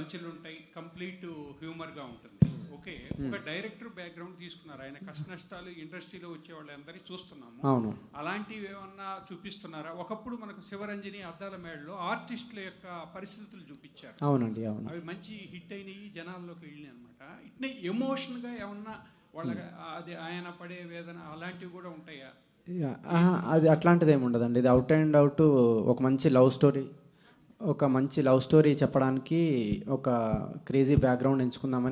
పంచులు ఉంటాయి, కంప్లీట్ హ్యూమర్గా ఉంటుంది. ఓకే, ఒక డైరెక్టర్ బ్యాక్గ్రౌండ్ తీసుకున్నారు, ఆయన కష్ట నష్టాలు ఇండస్ట్రీలో వచ్చే వాళ్ళందరినీ చూస్తున్నాము. అవును, అలాంటివి ఏమన్నా చూపిస్తున్నారా? ఒకప్పుడు మనకు శివరంజని, అద్దాల మేడలో ఆర్టిస్టుల యొక్క పరిస్థితులు చూపించారు. అవునండి, అవును. అవి మంచి హిట్ అయినాయి, జనాల్లోకి వెళ్ళినాయి అనమాట. ఇట్నే ఎమోషన్గా ఏమన్నా వాళ్ళ అది ఆయన పడే వేదన అలాంటివి కూడా ఉంటాయా? అది అట్లాంటిది ఏమి ఉండదండి. ఇది అవుట్ అండ్ అవుట్ ఒక మంచి లవ్ స్టోరీ చెప్పడానికి ఒక క్రేజీ బ్యాక్గ్రౌండ్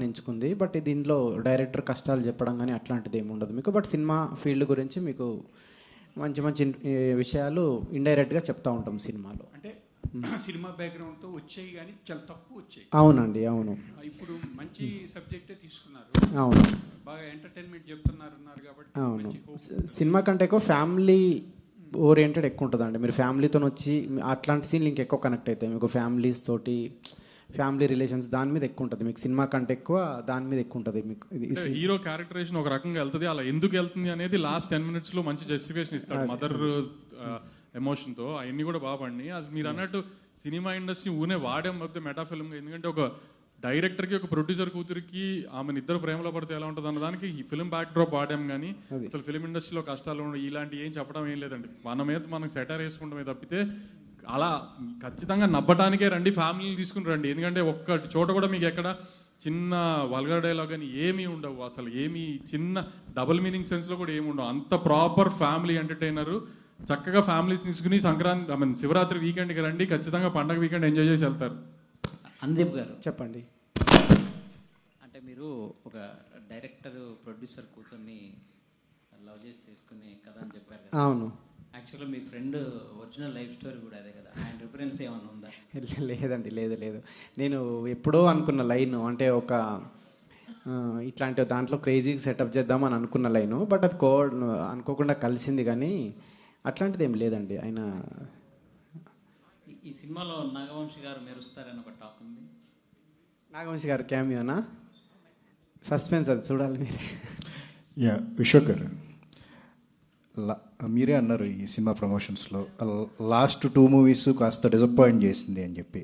ఎంచుకుంది. బట్ దీనిలో డైరెక్టర్ కష్టాలు చెప్పడం కానీ అట్లాంటిది ఏమి ఉండదు మీకు. బట్ సినిమా ఫీల్డ్ గురించి మీకు మంచి మంచి విషయాలు ఇండైరెక్ట్గా చెప్తూ ఉంటాం సినిమాలో. అంటే సినిమా బ్యాక్గ్రౌండ్తో వచ్చాయి కానీ చాలా తక్కువ వచ్చాయి. అవునండి, అవును. ఇప్పుడు మంచి సబ్జెక్టే తీసుకున్నారు, అవును, బాగా ఎంటర్టైన్మెంట్ చెప్తున్నారు కాబట్టి. అవును, సినిమా కంటే ఎక్కువ ఫ్యామిలీ ఓరియంటెడ్ ఎక్కువ ఉంటుందండి. మీరు ఫ్యామిలీతో వచ్చి అట్లాంటి సీన్లు ఇంకా ఎక్కువ కనెక్ట్ అవుతాయి మీకు. ఫ్యామిలీస్ తోటి, ఫ్యామిలీ రిలేషన్స్ దాని మీద ఎక్కువ ఉంటుంది మీకు. సినిమా కంటే ఎక్కువ దాని మీద ఎక్కువ ఉంటుంది మీకు. హీరో క్యారెక్టరైజేషన్ ఒక రకంగా వెళ్తుంది, అలా ఎందుకు వెళ్తుంది అనేది లాస్ట్ 10 minutes లో మంచి జస్టిఫికేషన్ ఇస్తాడు మదర్ ఎమోషన్తో. అవన్నీ కూడా బాగా పడినాయి. అది మీరు అన్నట్టు సినిమా ఇండస్ట్రీ ఊనే వాడాం కాకపోతే మెటాఫిల్మ్. ఎందుకంటే ఒక డైరెక్టర్కి ఒక ప్రొడ్యూసర్ కూతురికి ఆమెను ఇద్దరు ప్రేమలో పడితే ఎలా ఉంటుంది అన్న దానికి ఈ ఫిల్మ్ బ్యాక్ డ్రాప్ వాడాం. కానీ అసలు ఫిల్మ్ ఇండస్ట్రీలో కష్టాలు ఇలాంటి ఏం చెప్పడం ఏం లేదండి. మన మీద మనం సెటర్ వేసుకుంటామే తప్పితే అలా ఖచ్చితంగా నవ్వడానికే రండి, ఫ్యామిలీని తీసుకుని రండి. ఎందుకంటే ఒక్క చోట కూడా మీకు ఎక్కడ చిన్న వల్గర్ డైలాగ్ అని ఏమీ ఉండవు. అసలు ఏమీ చిన్న డబుల్ మీనింగ్ సెన్స్లో కూడా ఏమి ఉండవు. అంత ప్రాపర్ ఫ్యామిలీ ఎంటర్టైనరు. చక్కగా ఫ్యామిలీస్ తీసుకుని సంక్రాంతి శివరాత్రి వీకెండ్కి రండి, ఖచ్చితంగా పండగ వీకెండ్ ఎంజాయ్ చేసి వెళ్తారు. అనుదీప్ గారు చెప్పండి. అంటే మీరు ఒక డైరెక్టర్ ప్రొడ్యూసర్ కూతుర్ని లవ్ చేసి చేసుకునే కథ అని చెప్పారు కదా. అవును, యాక్చువల్గా మీ ఫ్రెండ్ ఒరిజినల్ లైఫ్ స్టోరీ కూడా అదే కదా. ఆయన రిఫరెన్స్ ఏమైనా ఉందా? లేదండి, లేదు. నేను ఎప్పుడో అనుకున్న లైన్, అంటే ఒక ఇట్లాంటి దాంట్లో క్రేజీ సెటప్ చేద్దామని అనుకున్న లైను. బట్ అది అనుకోకుండా కలిసింది, కానీ అట్లాంటిది ఏం లేదండి. ఆయన ఈ సినిమాలో నాగవంశి గారు మెరుస్తారని ఒక టాక్ ఉంది. నాగవంశి గారు క్యామియోనా? సస్పెన్స్, అది చూడాలి మీరు. విశ్వక్ గారు, మీరే అన్నారు ఈ సినిమా ప్రమోషన్స్లో లాస్ట్ 2 movies కాస్త డిసప్పాయింట్ చేసింది అని చెప్పి.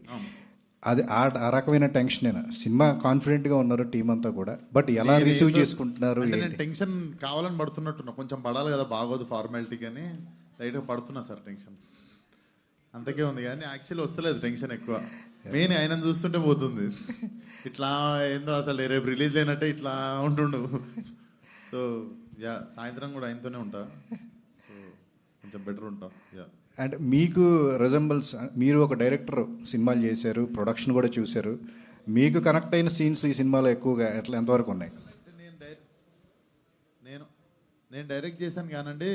అది ఆ రకమైన టెన్షనేనా? సినిమా కాన్ఫిడెంట్గా ఉన్నారు టీం అంతా కూడా, బట్ ఎలా రిసీవ్ చేసుకుంటున్నారు? నేను టెన్షన్ కావాలని పడుతున్నట్టున్నా, కొంచెం పడాలి కదా, బాగోదు ఫార్మాలిటీ, కానీ లైట్గా పడుతున్నా సార్ టెన్షన్. అంతకే ఉంది కానీ యాక్చువల్లీ వస్తలేదు టెన్షన్ ఎక్కువ. మెయిన్ ఆయన చూస్తుంటే పోతుంది. ఇట్లా ఏందో అసలు రేపు రిలీజ్ లేనట్టే ఇట్లా ఉంటుండు. సో సాయంత్రం కూడా ఆయనతోనే ఉంటా, సో కొంచెం బెటర్ ఉంటా. అండ్ మీకు రిజంబల్స్, మీరు ఒక డైరెక్టర్, సినిమాలు చేశారు, ప్రొడక్షన్ కూడా చూశారు, మీకు కనెక్ట్ అయిన సీన్స్ ఈ సినిమాలో ఎక్కువగా ఎంతవరకు ఉన్నాయి? నేను డైరెక్ట్ చేశాను కానండి.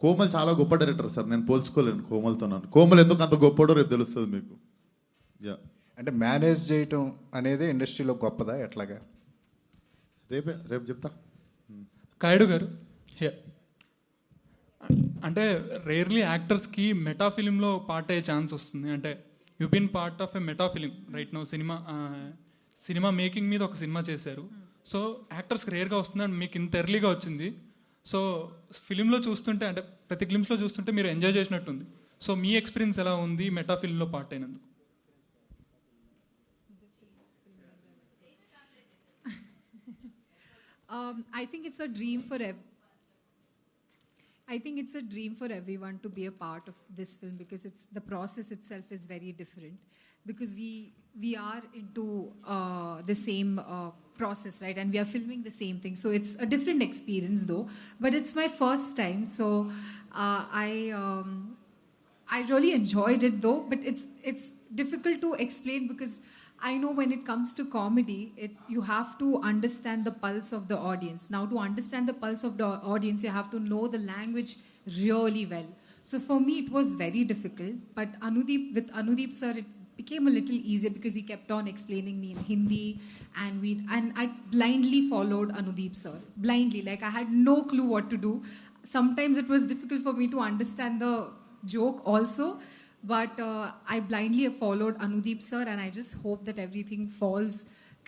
కోమల్ చాలా గొప్ప డైరెక్టర్ సార్, నేను పోల్చుకోలేను కోమల్తో. కోమల్ ఎందుకు అంత గొప్పడో రేపు తెలుస్తుంది మీకు. అంటే మేనేజ్ చేయటం అనేది ఇండస్ట్రీలో గొప్పదా ఎట్లాగా? రేపు చెప్తా. కాయుడు గారు, అంటే రేర్లీ యాక్టర్స్కి మెటా ఫిలింలో పార్ట్ అయ్యే ఛాన్స్ వస్తుంది. అంటే you been part of a meta film right no. Cinema making మీద ఒక సినిమా చేశారు. సో యాక్టర్స్కి రేర్గా వస్తుంది, అండ్ మీకు ఇంత ఎర్లీగా వచ్చింది. సో ఫిలింలో చూస్తుంటే, అంటే ప్రతి ఫిలిమ్స్లో చూస్తుంటే మీరు ఎంజాయ్ చేసినట్టుంది. సో మీ ఎక్స్పీరియన్స్ ఎలా ఉంది మెటా ఫిలింలో పార్ట్ అయినందుకు? I think it's a dream for everyone to be a part of this film, because the process itself is very different, because we are into the same process, right? And we are filming the same thing, so it's a different experience though. But it's my first time, so I really enjoyed it though. But it's difficult to explain, because I know when it comes to comedy, you have to understand the pulse of the audience. Now, to understand the pulse of the audience, you have to know the language really well. So for me, it was very difficult. But with Anudeep sir, it became a little easier, because he kept on explaining me in Hindi, and I blindly followed Anudeep sir. Blindly, like I had no clue what to do. Sometimes it was difficult for me to understand the joke also. But I blindly followed Anudeep sir, and I just hope that everything falls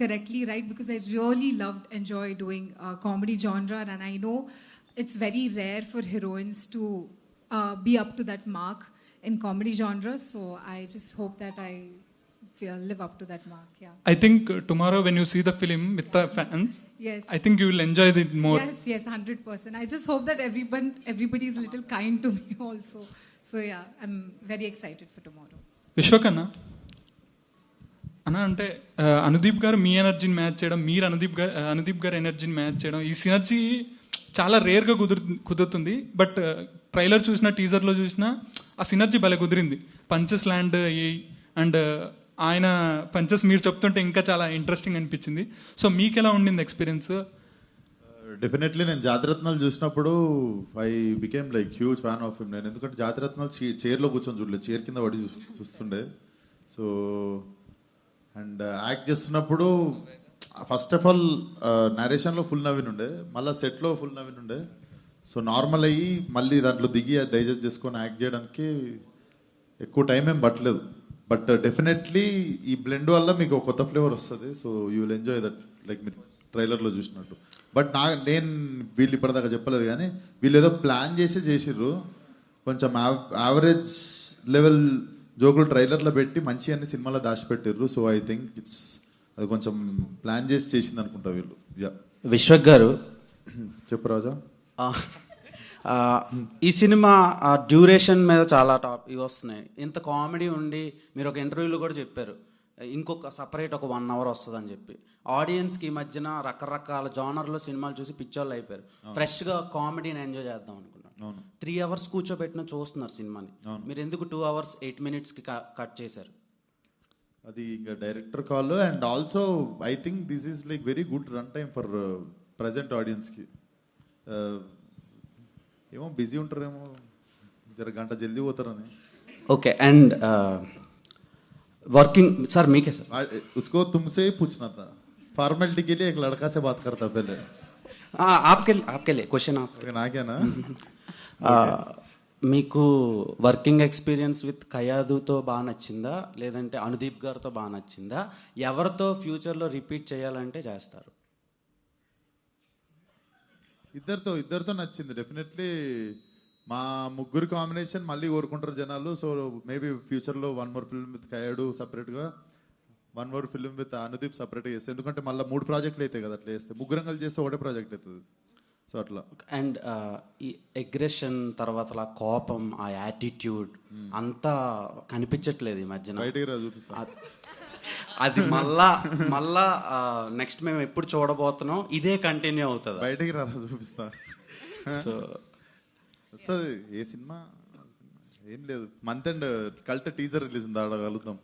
correctly, right? Because I really enjoy doing comedy genre, and I know it's very rare for heroines to be up to that mark in comedy genre. So I just hope that I live up to that mark. Yeah. I think tomorrow when you see the film with the fans, Yes. I think you will enjoy it more. Yes, 100%. I just hope that everybody is a little kind to me also. So yeah, I'm very excited for tomorrow. Vishwak అన్న అంటే అనుదీప్ గారు మీ ఎనర్జీని match చేయడం, మీరు అనుదీప్ గారు ఎనర్జీని match చేయడం, ఈ సినర్జీ చాలా రేర్గా కుదురుతుంది. బట్ ట్రైలర్ చూసినా టీజర్లో చూసినా ఆ సినర్జీ భలే కుదిరింది. పంచెస్ ల్యాండ్ అండ్ ఆయన పంచెస్ మీరు చెప్తుంటే ఇంకా చాలా ఇంట్రెస్టింగ్ అనిపించింది. సో మీకు ఎలా ఉండింది ఎక్స్పీరియన్స్? డెఫినెట్లీ నేను జాతిరత్నాలు చూసినప్పుడు I became like huge fan of him. నేను ఎందుకంటే జాతిరత్నాలు చైర్లో కూర్చొని చూడలేదు, చైర్ కింద పడి చూస్తుండే. సో అండ్ యాక్ట్ చేస్తున్నప్పుడు ఫస్ట్ ఆఫ్ ఆల్ నరేషన్లో ఫుల్ నవీన్ ఉండే, మళ్ళీ సెట్లో ఫుల్ నవీన్ ఉండే. సో నార్మల్ అయ్యి మళ్ళీ దాంట్లో దిగి డైజెస్ట్ చేసుకొని యాక్ట్ చేయడానికి ఎక్కువ టైం ఏం పట్టలేదు. బట్ డెఫినెట్లీ ఈ బ్లెండ్ వల్ల మీకు ఒక కొత్త ఫ్లేవర్ వస్తుంది. So you will enjoy that like మీరు ట్రైలర్లో చూసినట్టు. బట్ నేను వీళ్ళు ఇప్పటిదాకా చెప్పలేదు కానీ వీళ్ళు ఏదో ప్లాన్ చేసిర్రు. కొంచెం యావరేజ్ లెవెల్ జోకులు ట్రైలర్లో పెట్టి మంచి అన్ని సినిమాలో దాచిపెట్టిర్రు. సో ఐ థింక్ అది కొంచెం ప్లాన్ చేసింది అనుకుంటా వీళ్ళు. విశ్వక్ గారు చెప్పు రాజా. ఈ సినిమా డ్యూరేషన్ మీద చాలా ఇవి వస్తున్నాయి. ఇంత కామెడీ ఉండి మీరు ఒక ఇంటర్వ్యూలో కూడా చెప్పారు ఇంకొక సపరేట్ ఒక 1 hour వస్తుందని చెప్పి. ఆడియన్స్కి ఈ మధ్యన రకరకాల జానర్లో సినిమాలు చూసి పిచ్చోళ్ళు అయిపోయారు. ఫ్రెష్గా కామెడీని ఎంజాయ్ చేద్దాం అనుకున్నాను. 3 hours కూర్చోబెట్టిన చూస్తున్నారు సినిమాని. మీరు ఎందుకు 2 hours 8 minutes కట్ చేశారు? అది ఇంకా director call. And also I think this is like very good run time for present ఆడియన్స్కి. ఏమో బిజీ ఉంటారేమో, జర గంట జల్దీ పోతారని. ఓకే. అండ్ वर्किंग सर मी के सर उसको तुमसे ही पूछना था. फॉर्मेलिटी के लिए एक लड़का से बात करता पहले. हाँ आपके लिए क्वेश्चन आपके నాకేనా? మీకు వర్కింగ్ ఎక్స్పీరియన్స్ విత్ కయాదుతో బాగా నచ్చిందా లేదంటే అనుదీప్ గారితో బాగా నచ్చిందా? ఎవరితో ఫ్యూచర్లో రిపీట్ చేయాలంటే చేస్తారు? ఇద్దరితో నచ్చింది డెఫినెట్లీ. మా ముగ్గురు కాంబినేషన్ మళ్ళీ కోరుకుంటారు జనాలు. సో మేబీ ఫ్యూచర్లో 1 more ఫిల్మ్ విత్ కయాడు సపరేట్గా, 1 more ఫిల్మ్ విత్ అనుదీప్ సపరేట్గా చేస్తే. ఎందుకంటే మళ్ళీ 3 ప్రాజెక్టులు అవుతాయి కదా అట్లా చేస్తే. ముగ్గురం కలిసి చేస్తే ఒకటే ప్రాజెక్ట్ అవుతుంది. సో అట్లా. అండ్ ఈ అగ్రెషన్ తర్వాత కోపం, ఆ యాటిట్యూడ్ అంతా కనిపించట్లేదు ఈ మధ్యన. బయటికి రా చూపిస్తా. అది మళ్ళా నెక్స్ట్ మేము ఎప్పుడు చూడబోతున్నాం ఇదే కంటిన్యూ అవుతుంది. బయటికి రా చూపిస్తా. సో వస్తుంది ఏ సినిమా ఏం లేదు. Month and cult teaser release ఉంది, ఆడగలుగుతాం.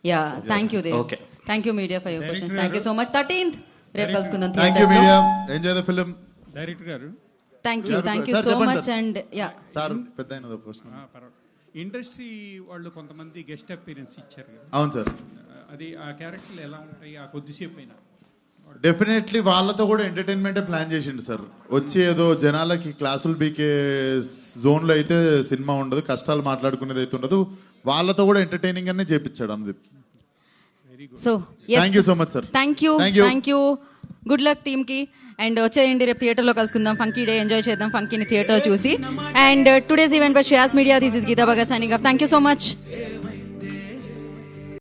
Yeah thank you Dev. Okay thank you media for your questions. Thank you so much. 13th రేపు కలుసుకుందాం. Thank you media. Enjoy the film. Director గారు thank you so much. And yeah sir పెద్ద అయినది question. Industry వాళ్ళు కొంతమంది guest appearance ఇచ్చారు కదా. అవును సార్. అది ఆ క్యారెక్టర్లు ఎలా ఉంటాయి ఆ కొద్దిసేపు అయినా? డెఫినెట్లీ వాళ్ళతో కూడా ఎంటర్టైన్మెంటే ప్లాన్ చేసిండు సార్. వచ్చి ఏదో జనాలకి క్లాసులు బీకే జోన్లో అయితే సినిమా ఉండదు, కష్టాలు మాట్లాడుకునేది అయితే ఉండదు. వాళ్ళతో కూడా ఎంటర్టైనింగ్ అనే చేపించాడు Anudeep. So thank you so much sir. Thank you. Good luck team కి. అండ్ వచ్చేయండి రేపు థియేటర్లో కలుసుకుందాం. ఫంకీ డే ఎంజాయ్ చేద్దాం ఫంకీని థియేటర్ చూసి. And today's event by Shreyas media. This is Geetha Bhagat signing off. Thank you so much.